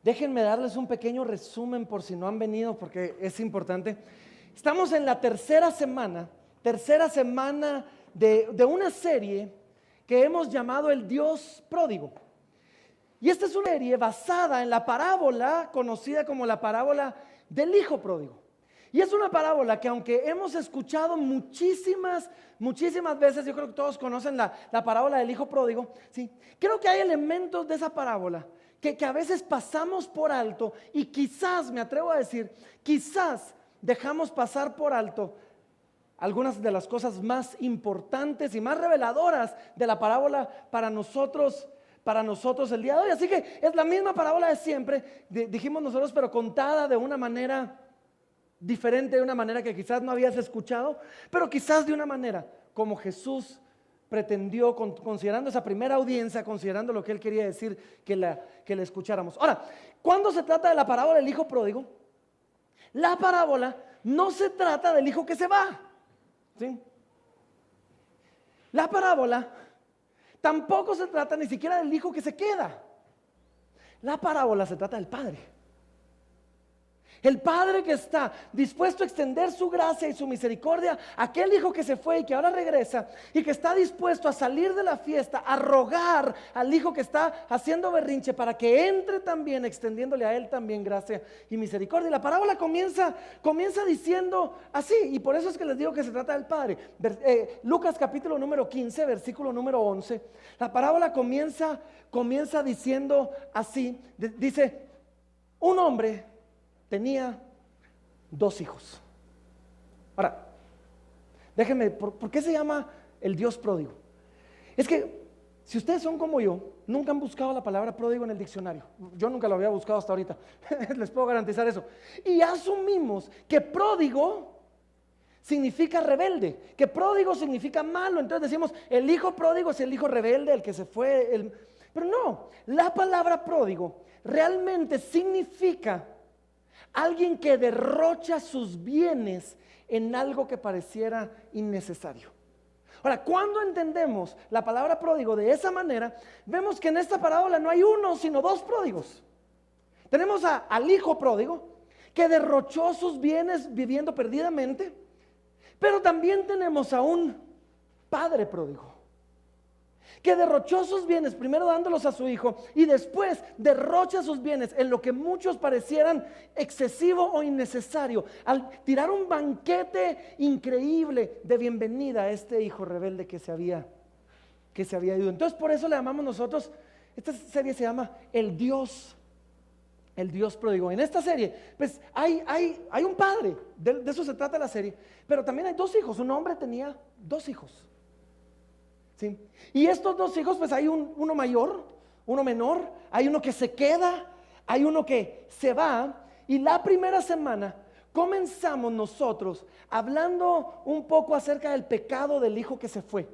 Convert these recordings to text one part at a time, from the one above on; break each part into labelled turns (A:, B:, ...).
A: Déjenme darles un pequeño resumen por si no han venido, porque es importante. Estamos en la tercera semana de una serie que hemos llamado El Dios Pródigo. Y esta es una serie basada en la parábola conocida como la parábola del Hijo Pródigo. Y es una parábola que, aunque hemos escuchado muchísimas veces, yo creo que todos conocen la parábola del Hijo Pródigo, ¿sí? Creo que hay elementos de esa parábola que a veces pasamos por alto y quizás, me atrevo a decir, quizás dejamos pasar por alto algunas de las cosas más importantes y más reveladoras de la parábola para nosotros el día de hoy. Así que es la misma parábola de siempre, dijimos nosotros, pero contada de una manera diferente, de una manera que quizás no habías escuchado, pero quizás de una manera como Jesús pretendió, considerando esa primera audiencia, considerando lo que él quería decir, que le escucháramos. Ahora, cuando se trata de la parábola del Hijo Pródigo, la parábola no se trata del hijo que se va, ¿sí? La parábola tampoco se trata ni siquiera del hijo que se queda. La parábola se trata del padre. El padre que está dispuesto a extender su gracia y su misericordia a aquel hijo que se fue y que ahora regresa, y que está dispuesto a salir de la fiesta, a rogar al hijo que está haciendo berrinche para que entre también, extendiéndole a él también gracia y misericordia. Y la parábola comienza diciendo así, y por eso es que les digo que se trata del padre. Lucas capítulo número 15, versículo número 11. La parábola comienza diciendo así, dice: un hombre tenía 2 hijos. Ahora, déjenme, ¿por qué se llama el Dios pródigo? Es que si ustedes son como yo, nunca han buscado la palabra pródigo en el diccionario. Yo nunca lo había buscado hasta ahorita. Les puedo garantizar eso. Y asumimos que pródigo significa rebelde, que pródigo significa malo. Entonces decimos, el hijo pródigo es el hijo rebelde, el que se fue. Pero no, la palabra pródigo realmente significa alguien que derrocha sus bienes en algo que pareciera innecesario. Ahora, cuando entendemos la palabra pródigo de esa manera, vemos que en esta parábola no hay uno, sino 2 pródigos. Tenemos al hijo pródigo, que derrochó sus bienes viviendo perdidamente, pero también tenemos a un padre pródigo, que derrochó sus bienes, primero dándolos a su hijo, y después derrocha sus bienes en lo que muchos parecieran excesivo o innecesario, al tirar un banquete increíble de bienvenida a este hijo rebelde que se había ido. Entonces, por eso le llamamos nosotros, esta serie se llama El Dios Pródigo. En esta serie, pues hay un padre, de eso se trata la serie, pero también hay 2 hijos. Un hombre tenía 2 hijos. ¿Sí? Y estos 2 hijos, pues hay uno mayor, uno menor, hay uno que se queda, hay uno que se va. Y la primera semana comenzamos nosotros hablando un poco acerca del pecado del hijo que se fue.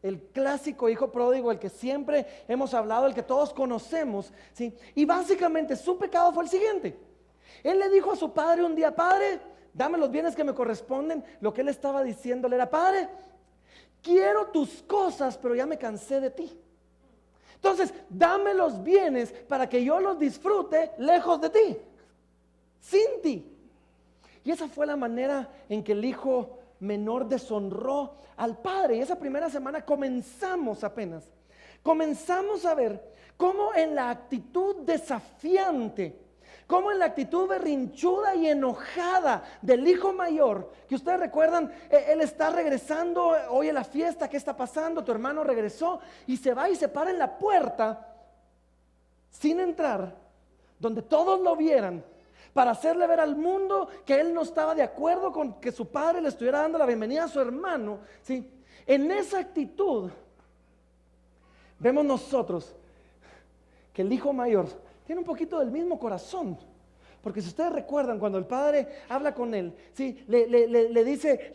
A: El clásico hijo pródigo, el que siempre hemos hablado, el que todos conocemos, ¿sí? Y básicamente su pecado fue el siguiente. Él le dijo a su padre un día: padre, dame los bienes que me corresponden. Lo que él estaba diciéndole era: padre, quiero tus cosas, pero ya me cansé de ti. Entonces, dame los bienes para que yo los disfrute lejos de ti, sin ti. Y esa fue la manera en que el hijo menor deshonró al padre. Y esa primera semana comenzamos a ver cómo en la actitud desafiante, como en la actitud berrinchuda y enojada del hijo mayor, que ustedes recuerdan, él está regresando, oye la fiesta, ¿qué está pasando? Tu hermano regresó, y se va y se para en la puerta sin entrar, donde todos lo vieran, para hacerle ver al mundo que él no estaba de acuerdo con que su padre le estuviera dando la bienvenida a su hermano, ¿sí? En esa actitud vemos nosotros que el hijo mayor tiene un poquito del mismo corazón. Porque si ustedes recuerdan, cuando el padre habla con él, ¿sí? le dice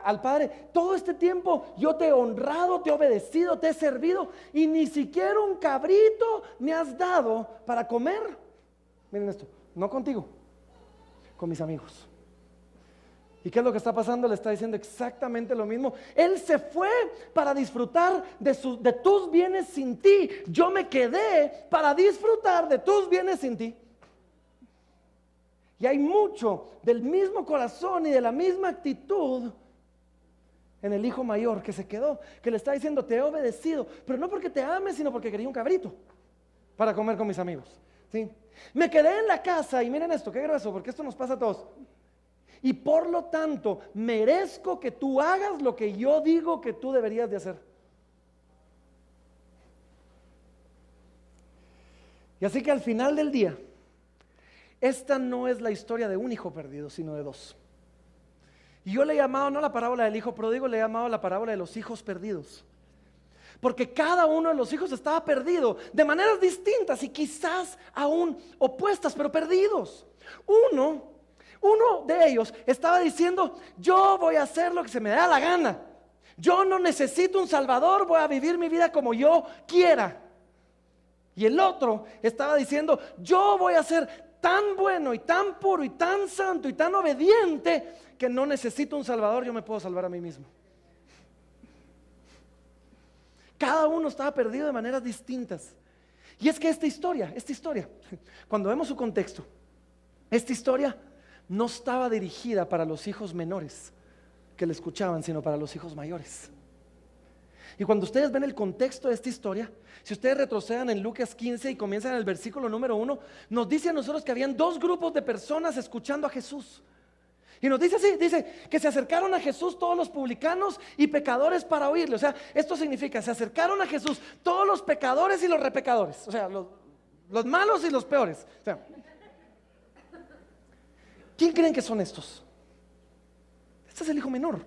A: al padre: todo este tiempo yo te he honrado, te he obedecido, te he servido, y ni siquiera un cabrito me has dado para comer. Miren esto, no contigo, con mis amigos. ¿Y qué es lo que está pasando? Le está diciendo exactamente lo mismo. Él se fue para disfrutar de tus bienes sin ti. Yo me quedé para disfrutar de tus bienes sin ti. Y hay mucho del mismo corazón y de la misma actitud en el hijo mayor que se quedó, que le está diciendo: te he obedecido, pero no porque te ame, sino porque quería un cabrito para comer con mis amigos, ¿sí? Me quedé en la casa, y miren esto, qué grueso, porque esto nos pasa a todos. Y por lo tanto, merezco que tú hagas lo que yo digo que tú deberías de hacer. Y así que al final del día, esta no es la historia de un hijo perdido, sino de dos. Y yo le he llamado, no la parábola del hijo pródigo, le he llamado la parábola de los hijos perdidos. Porque cada uno de los hijos estaba perdido de maneras distintas y quizás aún opuestas, pero perdidos. Uno de ellos estaba diciendo: yo voy a hacer lo que se me da la gana. Yo no necesito un salvador, voy a vivir mi vida como yo quiera. Y el otro estaba diciendo: yo voy a ser tan bueno y tan puro y tan santo y tan obediente que no necesito un salvador, yo me puedo salvar a mí mismo. Cada uno estaba perdido de maneras distintas. Y es que esta historia, cuando vemos su contexto, esta historia no estaba dirigida para los hijos menores que le escuchaban, sino para los hijos mayores. Y cuando ustedes ven el contexto de esta historia, si ustedes retrocedan en Lucas 15 y comienzan en el versículo número 1, nos dice a nosotros que habían dos grupos de personas escuchando a Jesús. Y nos dice así, dice que se acercaron a Jesús todos los publicanos y pecadores para oírle. O sea, esto significa, se acercaron a Jesús todos los pecadores y los repecadores. O sea, los malos y los peores. O sea, ¿quién creen que son estos? Este es el hijo menor.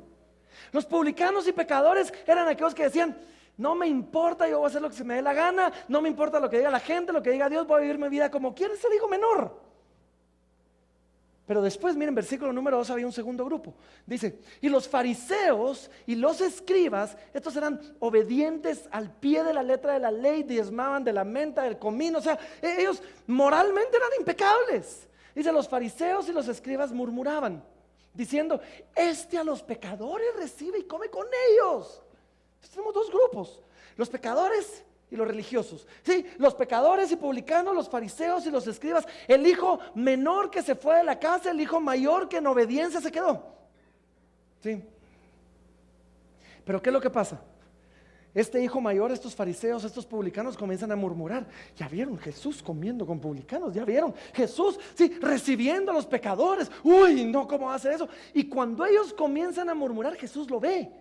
A: Los publicanos y pecadores eran aquellos que decían: no me importa, yo voy a hacer lo que se me dé la gana, no me importa lo que diga la gente, lo que diga Dios, voy a vivir mi vida como quiera. Es el hijo menor. Pero después, miren, versículo número 2, había un segundo grupo. Dice: y los fariseos y los escribas, estos eran obedientes al pie de la letra de la ley, diezmaban de la menta, del comino. O sea, ellos moralmente eran impecables. Dice: los fariseos y los escribas murmuraban, diciendo: este a los pecadores recibe y come con ellos. Entonces tenemos dos grupos: los pecadores y los religiosos. Sí, los pecadores y publicanos, los fariseos y los escribas. El hijo menor que se fue de la casa, el hijo mayor que en obediencia se quedó. Sí. Pero ¿qué es lo que pasa? Este hijo mayor, estos fariseos, estos publicanos comienzan a murmurar: ya vieron Jesús comiendo con publicanos, ya vieron Jesús, sí, recibiendo a los pecadores. Uy, no, ¿cómo hace eso? Y cuando ellos comienzan a murmurar, Jesús lo ve.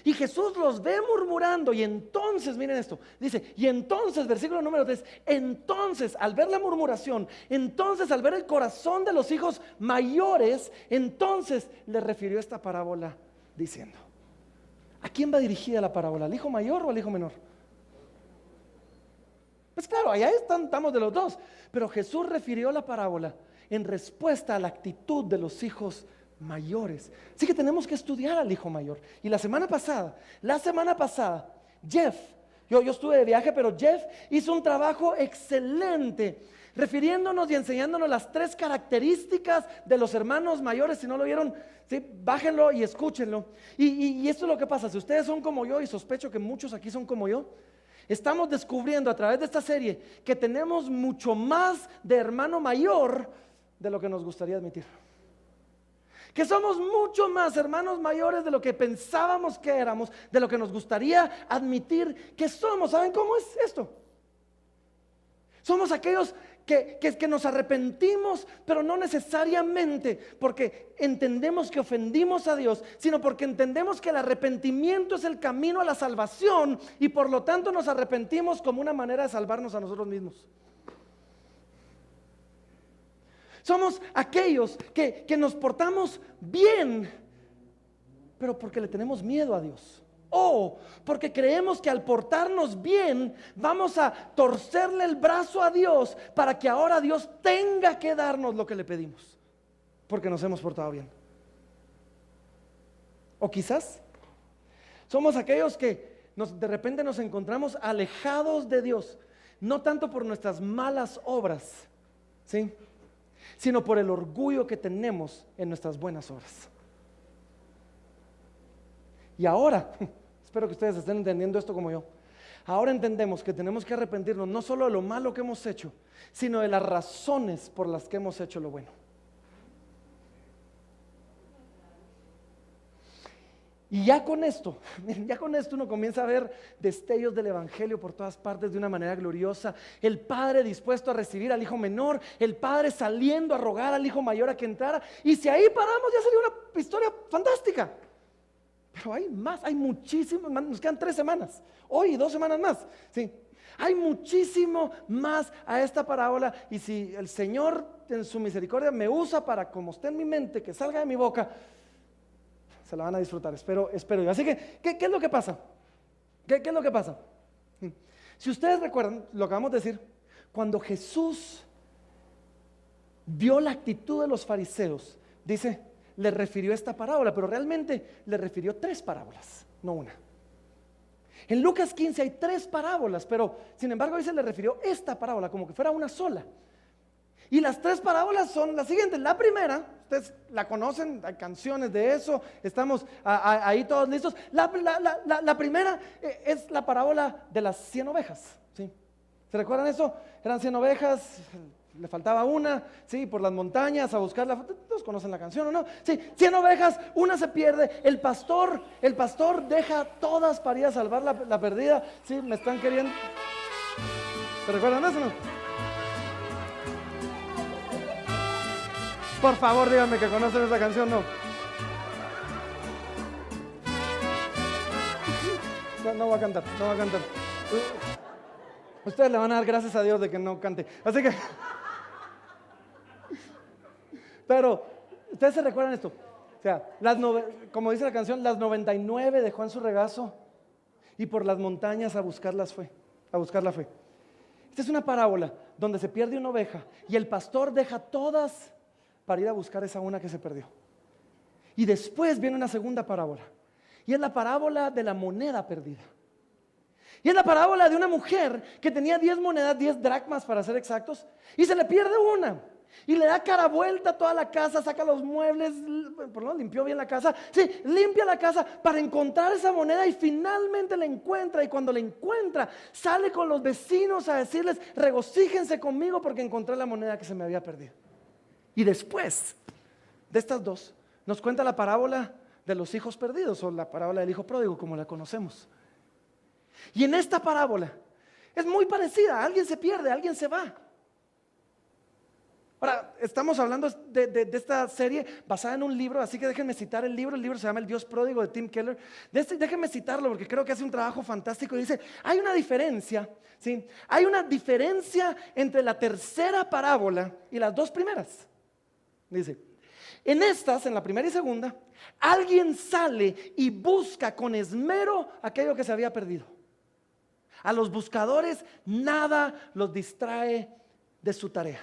A: Y Jesús los ve murmurando. Y entonces, miren esto, dice: y entonces, versículo número 3, entonces al ver la murmuración, entonces al ver el corazón de los hijos mayores, entonces le refirió esta parábola diciendo. ¿A quién va dirigida la parábola? ¿Al hijo mayor o al hijo menor? Pues claro, allá estamos de los dos. Pero Jesús refirió la parábola en respuesta a la actitud de los hijos mayores. Así que tenemos que estudiar al hijo mayor. Y la semana pasada, Jeff, yo estuve de viaje, pero Jeff hizo un trabajo excelente refiriéndonos y enseñándonos las tres características de los hermanos mayores. Si no lo vieron, ¿sí? Bájenlo y escúchenlo. Y esto es lo que pasa: si ustedes son como yo, y sospecho que muchos aquí son como yo, estamos descubriendo a través de esta serie que tenemos mucho más de hermano mayor de lo que nos gustaría admitir. Que somos mucho más hermanos mayores de lo que pensábamos que éramos, de lo que nos gustaría admitir que somos. ¿Saben cómo es esto? Somos aquellos que nos arrepentimos, pero no necesariamente porque entendemos que ofendimos a Dios, sino porque entendemos que el arrepentimiento es el camino a la salvación, y por lo tanto nos arrepentimos como una manera de salvarnos a nosotros mismos. Somos aquellos que nos portamos bien, pero porque le tenemos miedo a Dios. O porque creemos que al portarnos bien vamos a torcerle el brazo a Dios para que ahora Dios tenga que darnos lo que le pedimos, porque nos hemos portado bien. O quizás somos aquellos que de repente nos encontramos alejados de Dios, no tanto por nuestras malas obras, ¿sí?, sino por el orgullo que tenemos en nuestras buenas obras. Y ahora, espero que ustedes estén entendiendo esto como yo. Ahora entendemos que tenemos que arrepentirnos no solo de lo malo que hemos hecho, sino de las razones por las que hemos hecho lo bueno. Y ya con esto uno comienza a ver destellos del evangelio por todas partes de una manera gloriosa. El padre dispuesto a recibir al hijo menor, el padre saliendo a rogar al hijo mayor a que entrara. Y si ahí paramos, ya sería una historia fantástica. Pero hay más, hay muchísimo más. Nos quedan 3 semanas, hoy y 2 semanas más. Sí. Hay muchísimo más a esta parábola. Y si el Señor en su misericordia me usa para, como esté en mi mente, que salga de mi boca, se la van a disfrutar, espero yo. Así que, ¿qué es lo que pasa? ¿Qué es lo que pasa? Si ustedes recuerdan, lo acabamos de decir, cuando Jesús vio la actitud de los fariseos, dice, le refirió esta parábola, pero realmente le refirió 3 parábolas, no una. En Lucas 15 hay 3 parábolas, pero sin embargo ahí se le refirió esta parábola como que fuera una sola. Y las 3 parábolas son las siguientes. La primera, ustedes la conocen, hay canciones de eso, estamos ahí todos listos. La primera es la parábola de las 100 ovejas. ¿Sí? ¿Se recuerdan eso? Eran 100 ovejas, le faltaba una, ¿sí? Por las montañas a buscarla. ¿Todos conocen la canción o no? Sí, 100 ovejas, una se pierde. El pastor deja todas para ir a salvar la perdida. ¿Sí? Me están queriendo. ¿Se recuerdan eso o no? Por favor, díganme que conocen esa canción, ¿no? No voy a cantar. Ustedes le van a dar gracias a Dios de que no cante. Así que, pero, ¿ustedes se recuerdan esto? O sea, como dice la canción, las 99 dejó en su regazo y por las montañas a buscarla fue. Esta es una parábola donde se pierde una oveja y el pastor deja todas para ir a buscar esa una que se perdió. Y después viene una segunda parábola. Y es la parábola de la moneda perdida. Y es la parábola de una mujer que tenía 10 monedas, 10 dracmas para ser exactos, y se le pierde una. Y le da cara vuelta a toda la casa, saca los muebles, por lo menos limpió bien la casa. Sí, limpia la casa para encontrar esa moneda y finalmente la encuentra. Y cuando la encuentra, sale con los vecinos a decirles, regocíjense conmigo porque encontré la moneda que se me había perdido. Y después de estas 2, nos cuenta la parábola de los hijos perdidos, o la parábola del hijo pródigo, como la conocemos. Y en esta parábola es muy parecida, alguien se pierde, alguien se va. Ahora, estamos hablando de esta serie basada en un libro, así que déjenme citar el libro se llama El Dios Pródigo de Tim Keller. Déjenme citarlo porque creo que hace un trabajo fantástico. Dice, hay una diferencia, ¿sí? Hay una diferencia entre la tercera parábola y las 2 primeras. Dice, en la primera y segunda, alguien sale y busca con esmero aquello que se había perdido. A los buscadores nada los distrae de su tarea.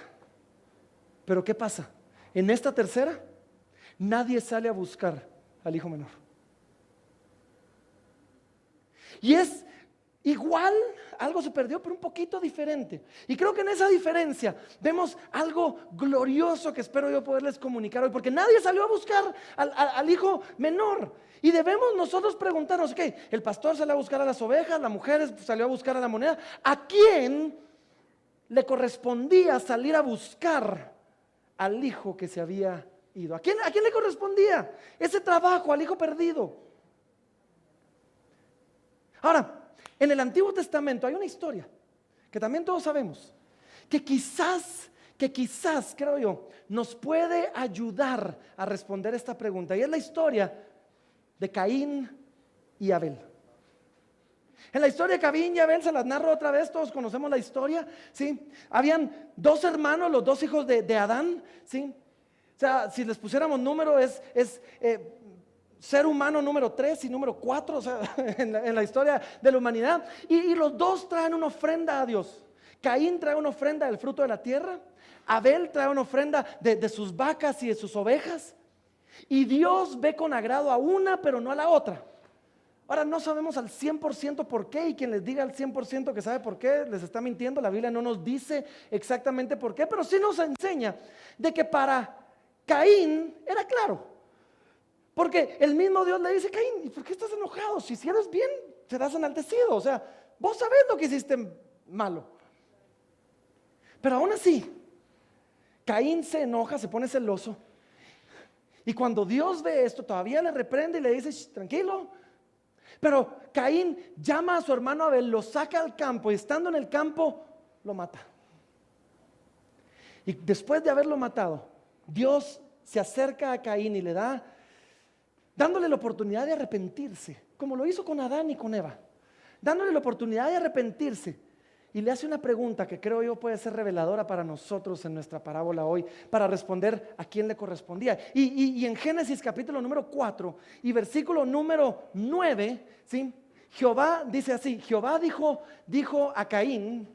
A: Pero ¿qué pasa? En esta tercera, nadie sale a buscar al hijo menor. Y es igual, algo se perdió, pero un poquito diferente. Y creo que en esa diferencia vemos algo glorioso que espero yo poderles comunicar hoy, porque nadie salió a buscar al hijo menor. Y debemos nosotros preguntarnos, ok, el pastor salió a buscar a las ovejas, la mujer salió a buscar a la moneda. ¿A quién le correspondía salir a buscar al hijo que se había ido? ¿A quién le correspondía ese trabajo, al hijo perdido? Ahora, en el Antiguo Testamento hay una historia que también todos sabemos, que quizás, creo yo, nos puede ayudar a responder esta pregunta. Y es la historia de Caín y Abel. En la historia de Caín y Abel se las narro otra vez, todos conocemos la historia, ¿sí? Habían 2 hermanos, los 2 hijos de Adán, ¿sí? O sea, si les pusiéramos número es ser humano número 3 y número 4, o sea, en la historia de la humanidad. Y los 2 traen una ofrenda a Dios. Caín trae una ofrenda del fruto de la tierra. Abel trae una ofrenda de sus vacas y de sus ovejas. Y Dios ve con agrado a una, pero no a la otra. Ahora no sabemos al 100% por qué, y quien les diga al 100% que sabe por qué, les está mintiendo. La Biblia no nos dice exactamente por qué, pero sí nos enseña de que para Caín era claro. Porque el mismo Dios le dice: Caín, ¿y por qué estás enojado? Si hicieras bien, serás enaltecido. O sea, vos sabés lo que hiciste malo. Pero aún así, Caín se enoja, se pone celoso. Y cuando Dios ve esto, todavía le reprende y le dice: tranquilo. Pero Caín llama a su hermano Abel, lo saca al campo y estando en el campo, lo mata. Y después de haberlo matado, Dios se acerca a Caín y le da, dándole la oportunidad de arrepentirse, como lo hizo con Adán y con Eva, dándole la oportunidad de arrepentirse. Y le hace una pregunta que creo yo puede ser reveladora para nosotros en nuestra parábola hoy, para responder a quién le correspondía. Y en Génesis capítulo número 4 y versículo número 9, ¿sí? Jehová dice así: Jehová dijo a Caín,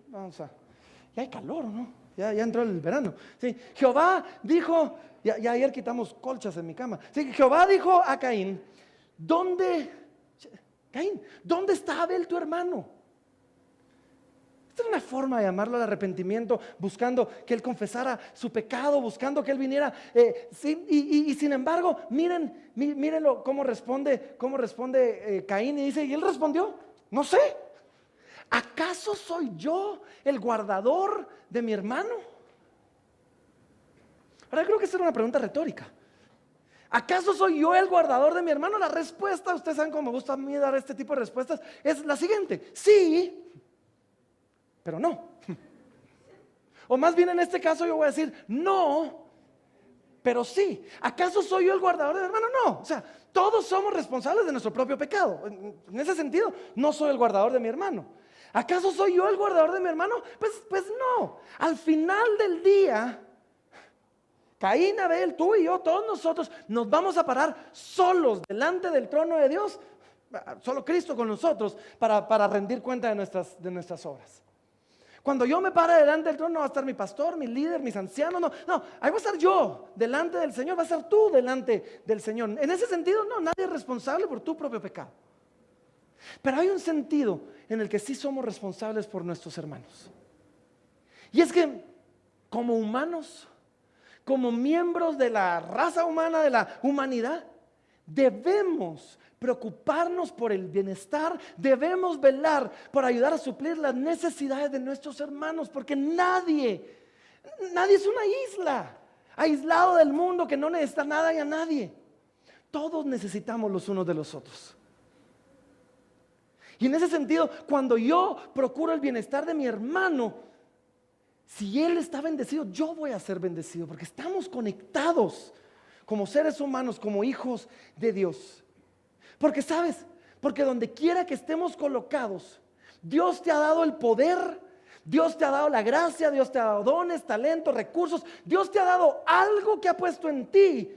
A: ya hay calor, ¿no? Ya entró el verano. ¿Sí? Jehová dijo, ya ayer quitamos colchas en mi cama. ¿Sí? Jehová dijo a Caín: ¿dónde está Abel tu hermano? Esta era una forma de llamarlo al arrepentimiento, buscando que él confesara su pecado, buscando que él viniera. ¿Sí? Y sin embargo, mírenlo cómo responde Caín, y dice, y él respondió: no sé, ¿acaso soy yo el guardador de mi hermano? Ahora, creo que esta era una pregunta retórica. ¿Acaso soy yo el guardador de mi hermano? La respuesta, ustedes saben cómo me gusta a mí dar este tipo de respuestas, es la siguiente: sí, pero no. O más bien en este caso yo voy a decir: no, pero sí. ¿Acaso soy yo el guardador de mi hermano? No. O sea, todos somos responsables de nuestro propio pecado. En ese sentido, no soy el guardador de mi hermano. ¿Acaso soy yo el guardador de mi hermano? Pues no. Al final del día, Caín, Abel, tú y yo, todos nosotros nos vamos a parar solos delante del trono de Dios, solo Cristo con nosotros, para rendir cuenta de nuestras obras. Cuando yo me pare delante del trono, no va a estar mi pastor, mi líder, mis ancianos, no, ahí va a estar yo delante del Señor, va a estar tú delante del Señor. En ese sentido, no, nadie es responsable por tu propio pecado. Pero hay un sentido en el que sí somos responsables por nuestros hermanos. Y es que como humanos, como miembros de la raza humana, de la humanidad, debemos preocuparnos por el bienestar, debemos velar por ayudar a suplir las necesidades de nuestros hermanos, porque nadie es una isla, aislado del mundo, que no necesita nada y a nadie. Todos necesitamos los unos de los otros. Y en ese sentido, cuando yo procuro el bienestar de mi hermano, si él está bendecido, yo voy a ser bendecido, porque estamos conectados como seres humanos, como hijos de Dios. Porque sabes, porque donde quiera que estemos colocados, Dios te ha dado el poder, Dios te ha dado la gracia, Dios te ha dado dones, talentos, recursos. Dios te ha dado algo que ha puesto en ti,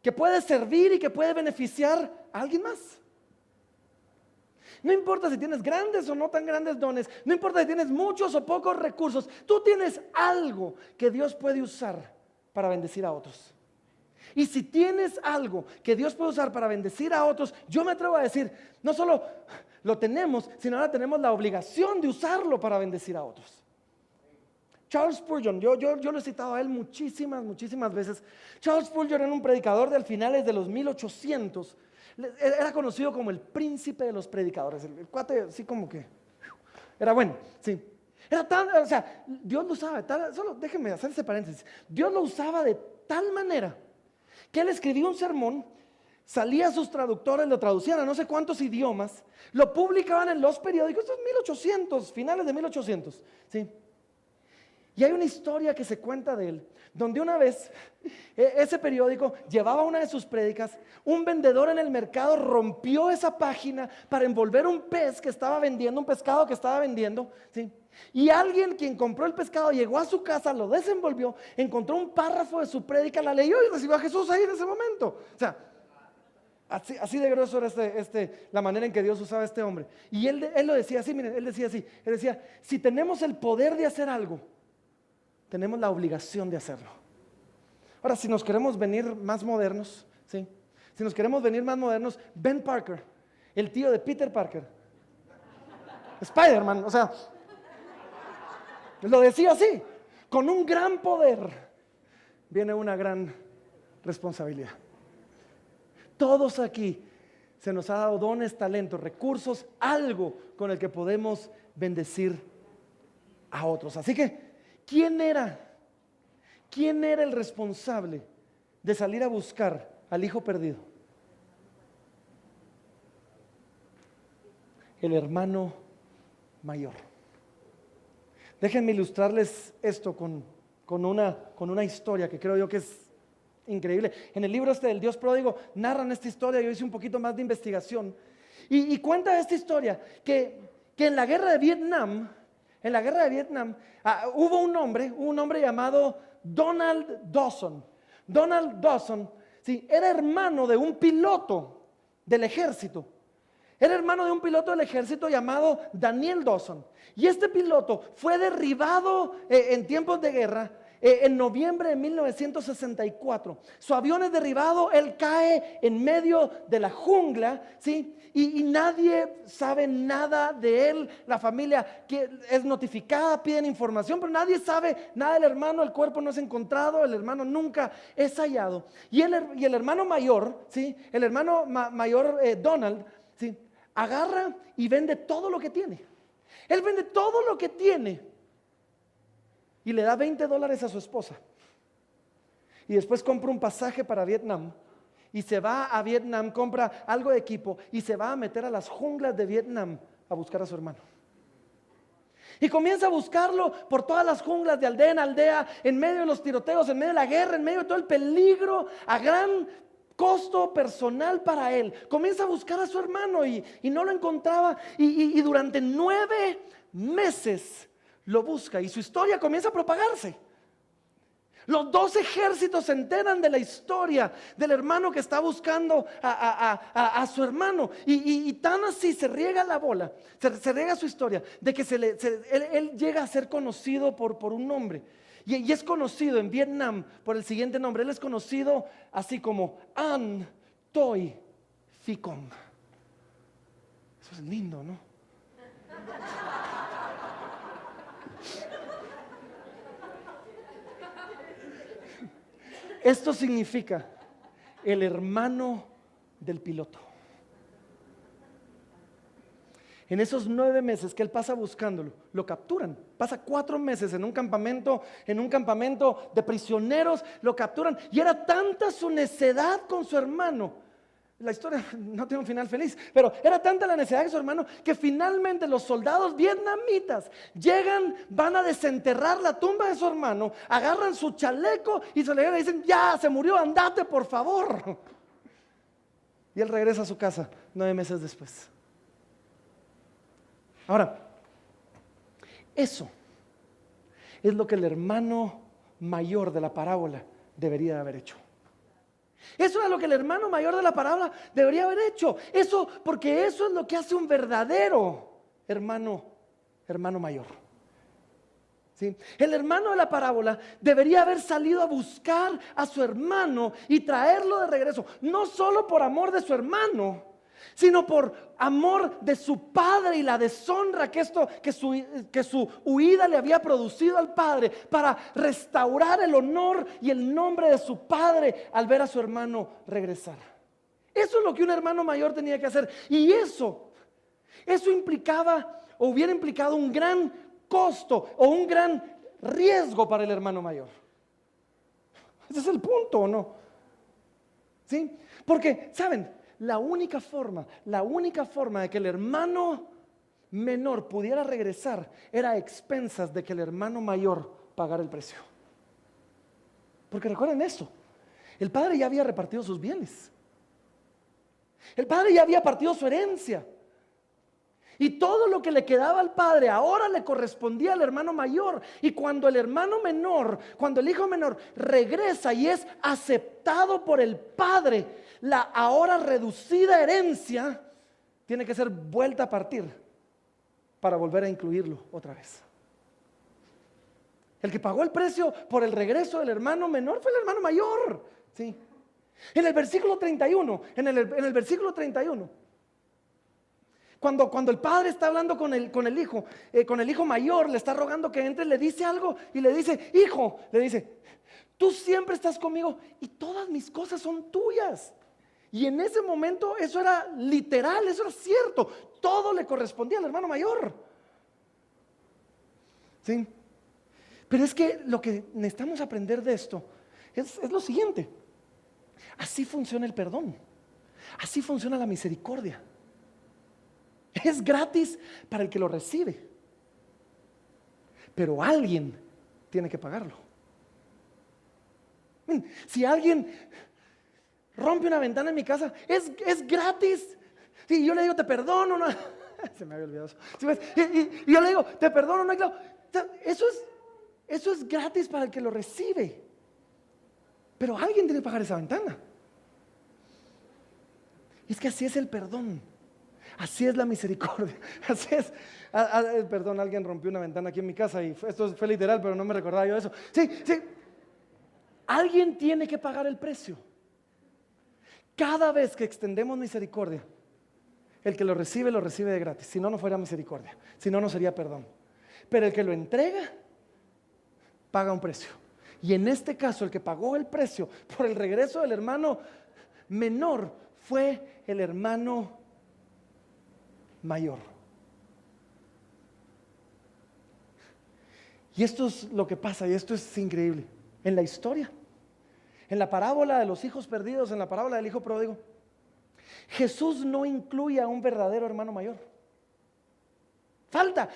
A: que puede servir y que puede beneficiar a alguien más. No importa si tienes grandes o no tan grandes dones, no importa si tienes muchos o pocos recursos, tú tienes algo que Dios puede usar para bendecir a otros. Y si tienes algo que Dios puede usar para bendecir a otros, yo me atrevo a decir, no solo lo tenemos, sino ahora tenemos la obligación de usarlo para bendecir a otros. Charles Spurgeon, yo lo he citado a él muchísimas veces. Charles Spurgeon era un predicador de finales de los 1800. Era conocido como el príncipe de los predicadores. El cuate así como que era bueno, sí. Era Dios lo usaba, solo déjenme hacer ese paréntesis. Dios lo usaba de tal manera que él escribía un sermón, salía a sus traductores, lo traducían a no sé cuántos idiomas, lo publicaban en los periódicos. Esto es 1800, finales de 1800, ¿sí? Y hay una historia que se cuenta de él, donde una vez ese periódico llevaba una de sus prédicas, un vendedor en el mercado rompió esa página para envolver un pez que estaba vendiendo, un pescado que estaba vendiendo, ¿sí? Y alguien quien compró el pescado llegó a su casa, lo desenvolvió, encontró un párrafo de su prédica, la leyó y recibió a Jesús ahí en ese momento. O sea, así de grueso era la manera en que Dios usaba a este hombre. Y él lo decía así, miren, él decía así, él decía: si tenemos el poder de hacer algo, tenemos la obligación de hacerlo. Ahora, si nos queremos venir más modernos, ¿sí? Si nos queremos venir más modernos, Ben Parker, el tío de Peter Parker, Spider-Man, o sea, lo decía así: con un gran poder viene una gran responsabilidad. Todos aquí se nos ha dado dones, talentos, recursos, algo con el que podemos bendecir a otros. Así que, ¿quién era el responsable de salir a buscar al hijo perdido? El hermano mayor. Déjenme ilustrarles esto con una historia que creo yo que es increíble. En el libro del Dios pródigo narran esta historia. Yo hice un poquito más de investigación y cuenta esta historia que en la guerra de Vietnam, hubo un hombre llamado Donald Dawson. Donald Dawson, sí, era hermano de un piloto del ejército. Era hermano de un piloto del ejército llamado Daniel Dawson. Y este piloto fue derribado en tiempos de guerra en noviembre de 1964. Su avión es derribado, él cae en medio de la jungla, ¿sí? Y nadie sabe nada de él. La familia que es notificada, piden información, pero nadie sabe nada del hermano. El cuerpo no es encontrado, el hermano nunca es hallado. Y el hermano mayor, ¿sí? El hermano mayor Donald, ¿sí? Agarra y vende todo lo que tiene. Él vende todo lo que tiene y le da $20 a su esposa. Y después compra un pasaje para Vietnam y se va a Vietnam, compra algo de equipo y se va a meter a las junglas de Vietnam a buscar a su hermano. Y comienza a buscarlo por todas las junglas de aldea en aldea, en medio de los tiroteos, en medio de la guerra, en medio de todo el peligro, a gran costo personal para él. Comienza a buscar a su hermano y no lo encontraba y durante 9 meses lo busca y su historia comienza a propagarse. Los 2 ejércitos se enteran de la historia del hermano que está buscando a su hermano y tan así se riega la bola, se riega su historia de que él llega a ser conocido por un nombre. Y es conocido en Vietnam por el siguiente nombre. Él es conocido así como An Toi Phi Com. Eso es lindo, ¿no? Esto significa el hermano del piloto. En esos 9 meses que él pasa buscándolo, lo capturan. Pasa 4 meses en un campamento de prisioneros, lo capturan. Y era tanta su necedad con su hermano. La historia no tiene un final feliz, pero era tanta la necedad de su hermano que finalmente los soldados vietnamitas llegan, van a desenterrar la tumba de su hermano, agarran su chaleco y se le llevan y dicen: ya, se murió, andate por favor. Y él regresa a su casa 9 meses después. Ahora, eso es lo que el hermano mayor de la parábola debería haber hecho. Eso es lo que el hermano mayor de la parábola debería haber hecho. Eso, porque eso es lo que hace un verdadero hermano mayor. ¿Sí? El hermano de la parábola debería haber salido a buscar a su hermano y traerlo de regreso, no solo por amor de su hermano, sino por amor de su padre y la deshonra que su huida le había producido al padre, para restaurar el honor y el nombre de su padre al ver a su hermano regresar. Eso es lo que un hermano mayor tenía que hacer, y eso implicaba o hubiera implicado un gran costo o un gran riesgo para el hermano mayor. Ese es el punto, ¿o no? ¿Sí? Porque, ¿saben? La única forma de que el hermano menor pudiera regresar era a expensas de que el hermano mayor pagara el precio. Porque recuerden esto: el padre ya había repartido sus bienes, el padre ya había partido su herencia, y todo lo que le quedaba al padre ahora le correspondía al hermano mayor. Y cuando el hijo menor regresa y es aceptado por el padre, la ahora reducida herencia tiene que ser vuelta a partir para volver a incluirlo otra vez. El que pagó el precio por el regreso del hermano menor fue el hermano mayor. ¿Sí? En el versículo 31, Cuando el padre está hablando con el hijo mayor, le está rogando que entre, le dice algo y le dice: hijo, tú siempre estás conmigo y todas mis cosas son tuyas. Y en ese momento eso era literal, eso era cierto. Todo le correspondía al hermano mayor. ¿Sí? Pero es que lo que necesitamos aprender de esto es lo siguiente. Así funciona el perdón. Así funciona la misericordia. Es gratis para el que lo recibe. Pero alguien tiene que pagarlo. Si alguien rompe una ventana en mi casa, es gratis. Si yo le digo, te perdono, no. Se me había olvidado eso. ¿Sí ves? Y yo le digo, te perdono, no hay clavo. Eso es gratis para el que lo recibe. Pero alguien tiene que pagar esa ventana. Es que así es el perdón. Así es la misericordia. Así es. Perdón, alguien rompió una ventana aquí en mi casa y esto fue literal, pero no me recordaba yo eso. Sí. Alguien tiene que pagar el precio. Cada vez que extendemos misericordia, el que lo recibe de gratis. Si no, no fuera misericordia. Si no, no sería perdón. Pero el que lo entrega, paga un precio. Y en este caso, el que pagó el precio por el regreso del hermano menor fue el hermano mayor. Y esto es lo que pasa, y esto es increíble. En la historia, en la parábola de los hijos perdidos, en la parábola del hijo pródigo, Jesús no incluye a un verdadero hermano mayor. Falta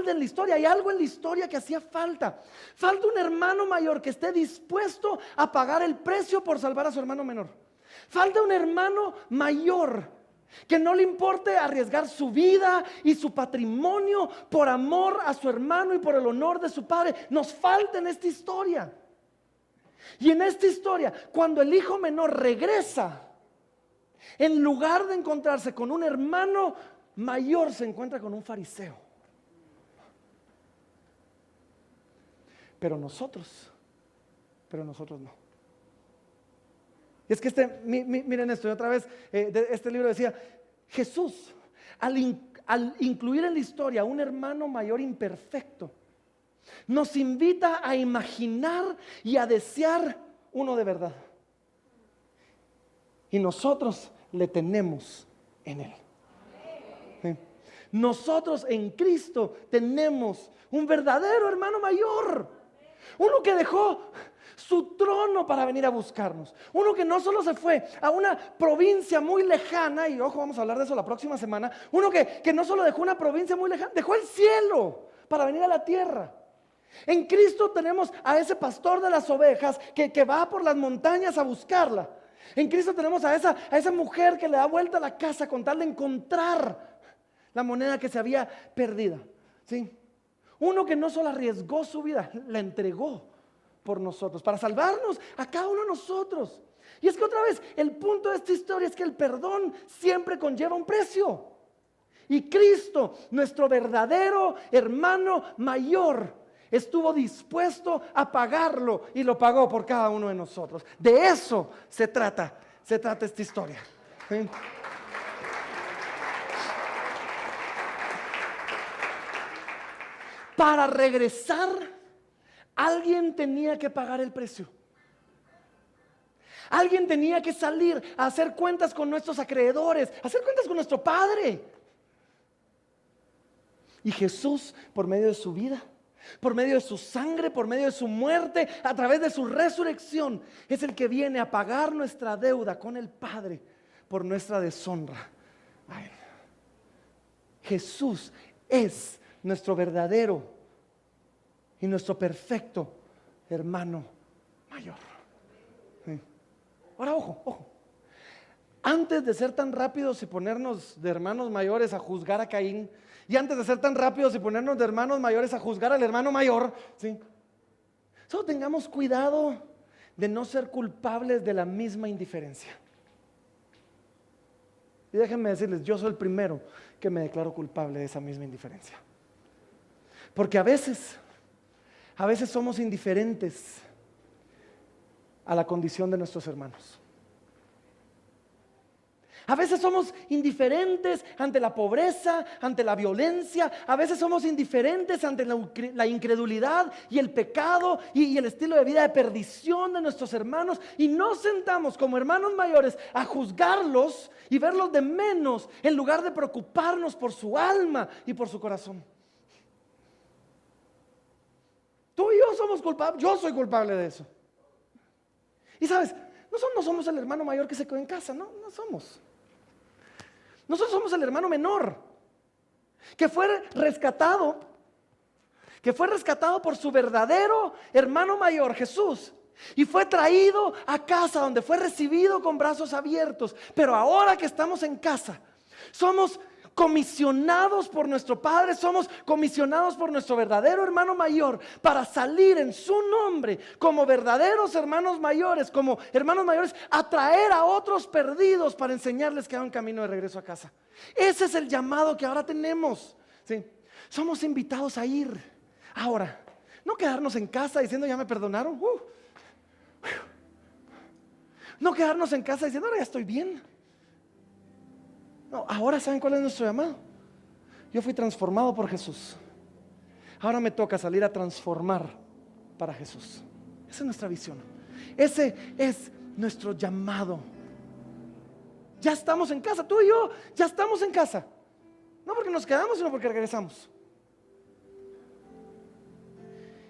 A: en la historia, hay algo en la historia que hacía falta. Falta un hermano mayor que esté dispuesto a pagar el precio por salvar a su hermano menor. Falta un hermano mayor que no le importe arriesgar su vida y su patrimonio por amor a su hermano y por el honor de su padre. Nos falta en esta historia. Y en esta historia, cuando el hijo menor regresa, en lugar de encontrarse con un hermano mayor, se encuentra con un fariseo. Pero nosotros no. Y es que miren esto, y otra vez, este libro decía, Jesús, al incluir en la historia a un hermano mayor imperfecto, nos invita a imaginar y a desear uno de verdad. Y nosotros le tenemos en Él. ¿Sí? Nosotros en Cristo tenemos un verdadero hermano mayor. Uno que dejó su trono para venir a buscarnos. Uno que no solo se fue a una provincia muy lejana, y ojo, vamos a hablar de eso la próxima semana. Uno que no solo dejó una provincia muy lejana, dejó el cielo para venir a la tierra. En Cristo tenemos a ese pastor de las ovejas que va por las montañas a buscarla. En Cristo tenemos a esa mujer que le da vuelta a la casa con tal de encontrar la moneda que se había perdida. ¿Sí? Uno que no solo arriesgó su vida, la entregó por nosotros, para salvarnos a cada uno de nosotros. Y es que otra vez, el punto de esta historia es que el perdón siempre conlleva un precio. Y Cristo, nuestro verdadero hermano mayor, estuvo dispuesto a pagarlo y lo pagó por cada uno de nosotros. De eso se trata esta historia. ¿Sí? Para regresar, alguien tenía que pagar el precio. Alguien tenía que salir a hacer cuentas con nuestros acreedores, a hacer cuentas con nuestro Padre. Y Jesús, por medio de su vida, por medio de su sangre, por medio de su muerte, a través de su resurrección, es el que viene a pagar nuestra deuda con el Padre por nuestra deshonra. Ay. Jesús es nuestro verdadero y nuestro perfecto hermano mayor. Sí. Ahora, ojo. Antes de ser tan rápidos y ponernos de hermanos mayores a juzgar a Caín, y antes de ser tan rápidos y ponernos de hermanos mayores a juzgar al hermano mayor, ¿sí? Solo tengamos cuidado de no ser culpables de la misma indiferencia. Y déjenme decirles, yo soy el primero que me declaro culpable de esa misma indiferencia. Porque a veces somos indiferentes a la condición de nuestros hermanos. A veces somos indiferentes ante la pobreza, ante la violencia. A veces somos indiferentes ante la incredulidad y el pecado y el estilo de vida de perdición de nuestros hermanos. Y nos sentamos como hermanos mayores a juzgarlos y verlos de menos en lugar de preocuparnos por su alma y por su corazón. Tú y yo somos culpables. Yo soy culpable de eso. Y sabes, nosotros no somos el hermano mayor que se quedó en casa. No somos. Nosotros somos el hermano menor que fue rescatado por su verdadero hermano mayor, Jesús, y fue traído a casa donde fue recibido con brazos abiertos. Pero ahora que estamos en casa, somos comisionados por nuestro Padre, somos comisionados por nuestro verdadero hermano mayor para salir en su nombre como verdaderos hermanos mayores, a traer a otros perdidos para enseñarles que hagan camino de regreso a casa. Ese es el llamado que ahora tenemos, ¿sí? Somos invitados a ir ahora, no quedarnos en casa diciendo ya me perdonaron, no quedarnos en casa diciendo ahora ya estoy bien. No, ahora ¿saben cuál es nuestro llamado? Yo fui transformado por Jesús. Ahora me toca salir a transformar para Jesús. Esa es nuestra visión. Ese es nuestro llamado. Ya estamos en casa, tú y yo ya estamos en casa. No porque nos quedamos, sino porque regresamos.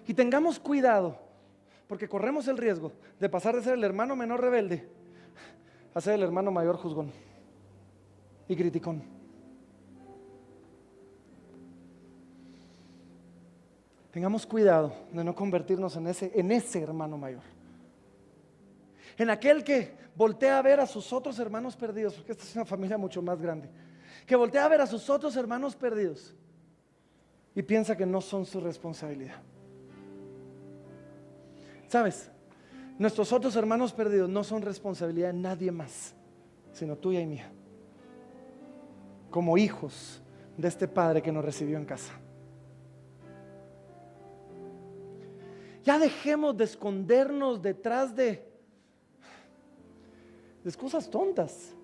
A: Y tengamos cuidado, porque corremos el riesgo de pasar de ser el hermano menor rebelde a ser el hermano mayor juzgón y criticón. Tengamos cuidado de no convertirnos en ese hermano mayor, en aquel que voltea a ver a sus otros hermanos perdidos, porque esta es una familia mucho más grande, que voltea a ver a sus otros hermanos perdidos y piensa que no son su responsabilidad. ¿Sabes? Nuestros otros hermanos perdidos no son responsabilidad de nadie más, sino tuya y mía, como hijos de este Padre que nos recibió en casa. Ya dejemos de escondernos detrás de excusas tontas.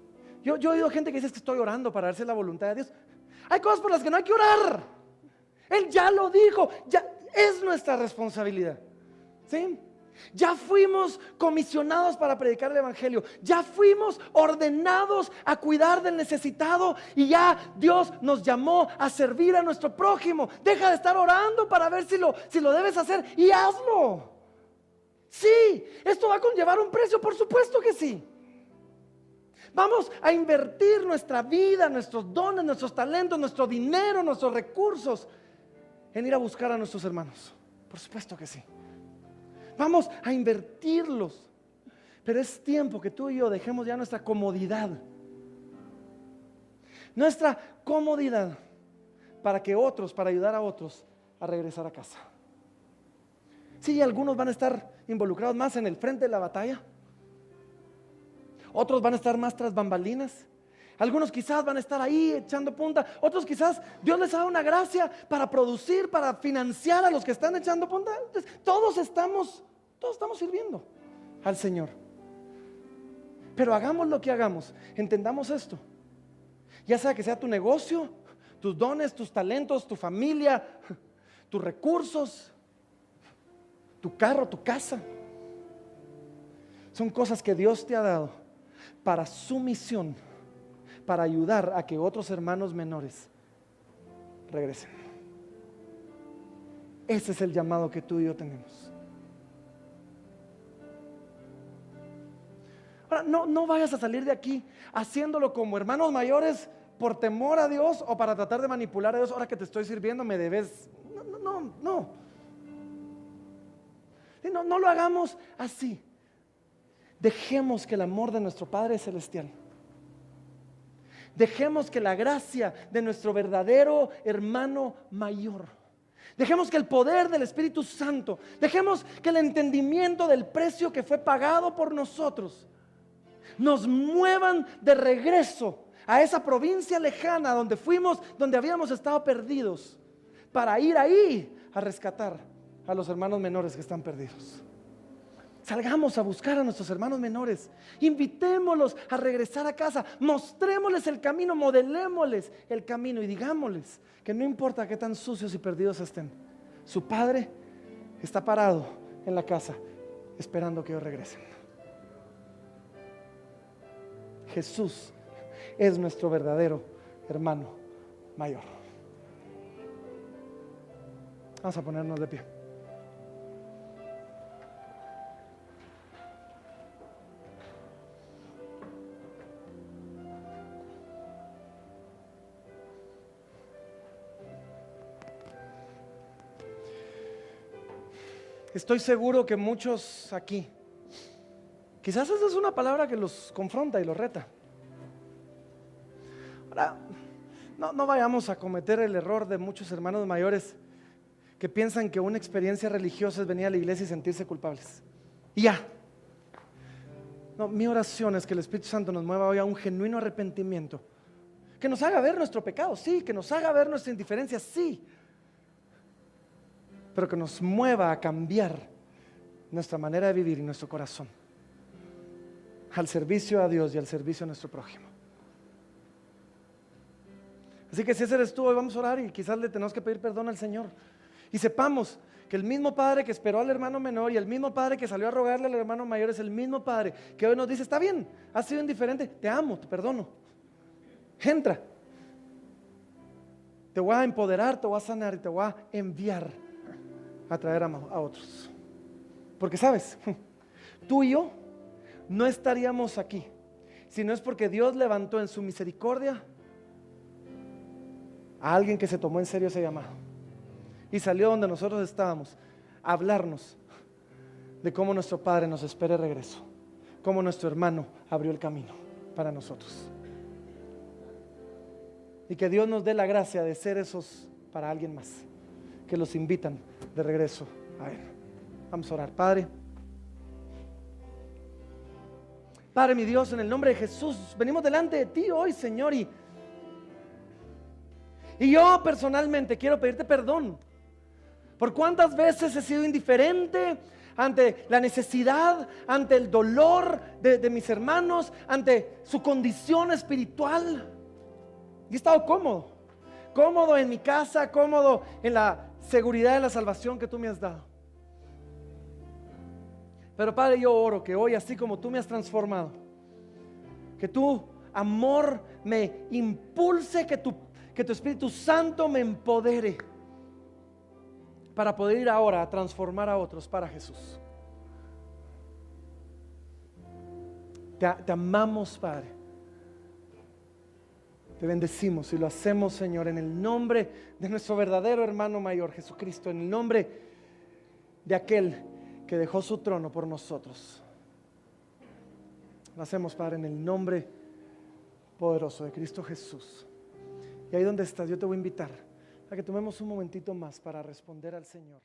A: Yo he oído gente que dice que estoy orando para darse la voluntad de Dios. Hay cosas por las que no hay que orar. Él ya lo dijo, ya es nuestra responsabilidad, ¿sí? Ya fuimos comisionados para predicar el evangelio. Ya fuimos ordenados a cuidar del necesitado. Y ya Dios nos llamó a servir a nuestro prójimo. Deja de estar orando para ver si lo debes hacer y hazlo. Sí, esto va a conllevar un precio, por supuesto que sí. Vamos a invertir nuestra vida, nuestros dones, nuestros talentos, nuestro dinero, nuestros recursos en ir a buscar a nuestros hermanos. Por supuesto que sí. Vamos a invertirlos. Pero es tiempo que tú y yo dejemos ya nuestra comodidad. Nuestra comodidad para ayudar a otros a regresar a casa. Sí, algunos van a estar involucrados más en el frente de la batalla. Otros van a estar más tras bambalinas. Algunos quizás van a estar ahí echando punta. Otros quizás Dios les ha dado una gracia para producir, para financiar a los que están echando punta. Entonces, todos estamos sirviendo al Señor. Pero hagamos lo que hagamos, entendamos esto. Ya sea que sea tu negocio, tus dones, tus talentos, tu familia, tus recursos, tu carro, tu casa. Son cosas que Dios te ha dado para su misión, para ayudar a que otros hermanos menores regresen. Ese es el llamado que tú y yo tenemos. Ahora, no vayas a salir de aquí haciéndolo como hermanos mayores por temor a Dios o para tratar de manipular a Dios. Ahora que te estoy sirviendo me debes. No. No lo hagamos así. Dejemos que el amor de nuestro Padre Celestial, dejemos que la gracia de nuestro verdadero hermano mayor, dejemos que el poder del Espíritu Santo, dejemos que el entendimiento del precio que fue pagado por nosotros nos muevan de regreso a esa provincia lejana donde habíamos estado perdidos, para ir ahí a rescatar a los hermanos menores que están perdidos. Salgamos a buscar a nuestros hermanos menores, invitémoslos a regresar a casa, mostrémosles el camino, modelémosles el camino y digámosles que no importa qué tan sucios y perdidos estén, su padre está parado en la casa esperando que ellos regresen. Jesús es nuestro verdadero hermano mayor. Vamos a ponernos de pie. Estoy seguro que muchos aquí, quizás esa es una palabra que los confronta y los reta. Ahora, no vayamos a cometer el error de muchos hermanos mayores que piensan que una experiencia religiosa es venir a la iglesia y sentirse culpables. Y ya. No, mi oración es que el Espíritu Santo nos mueva hoy a un genuino arrepentimiento, que nos haga ver nuestro pecado, sí, que nos haga ver nuestra indiferencia, sí, pero que nos mueva a cambiar nuestra manera de vivir y nuestro corazón al servicio a Dios y al servicio a nuestro prójimo. Así que si ese eres tú, hoy vamos a orar y quizás le tenemos que pedir perdón al Señor. Y sepamos que el mismo Padre que esperó al hermano menor y el mismo Padre que salió a rogarle al hermano mayor es el mismo Padre que hoy nos dice: está bien, has sido indiferente, te amo, te perdono, entra, te voy a empoderar, te voy a sanar y te voy a enviar a traer a otros. Porque sabes, tú y yo no estaríamos aquí si no es porque Dios levantó en su misericordia a alguien que se tomó en serio ese llamado y salió donde nosotros estábamos a hablarnos de cómo nuestro Padre nos espera de regreso, cómo nuestro hermano abrió el camino para nosotros, y que Dios nos dé la gracia de ser esos para alguien más que los invitan de regreso a Él. Vamos a orar. Padre mi Dios, en el nombre de Jesús venimos delante de ti hoy, Señor, y yo personalmente quiero pedirte perdón por cuántas veces he sido indiferente ante la necesidad, ante el dolor de mis hermanos, ante su condición espiritual, y he estado cómodo en mi casa, cómodo en la seguridad de la salvación que tú me has dado. Pero Padre, yo oro que hoy, así como tú me has transformado, que tu amor me impulse, que tu Espíritu Santo me empodere para poder ir ahora a transformar a otros para Jesús. Te amamos, Padre. Te bendecimos y lo hacemos, Señor, en el nombre de nuestro verdadero hermano mayor, Jesucristo, en el nombre de aquel que dejó su trono por nosotros. Lo hacemos, Padre, en el nombre poderoso de Cristo Jesús. Y ahí donde estás, yo te voy a invitar a que tomemos un momentito más para responder al Señor.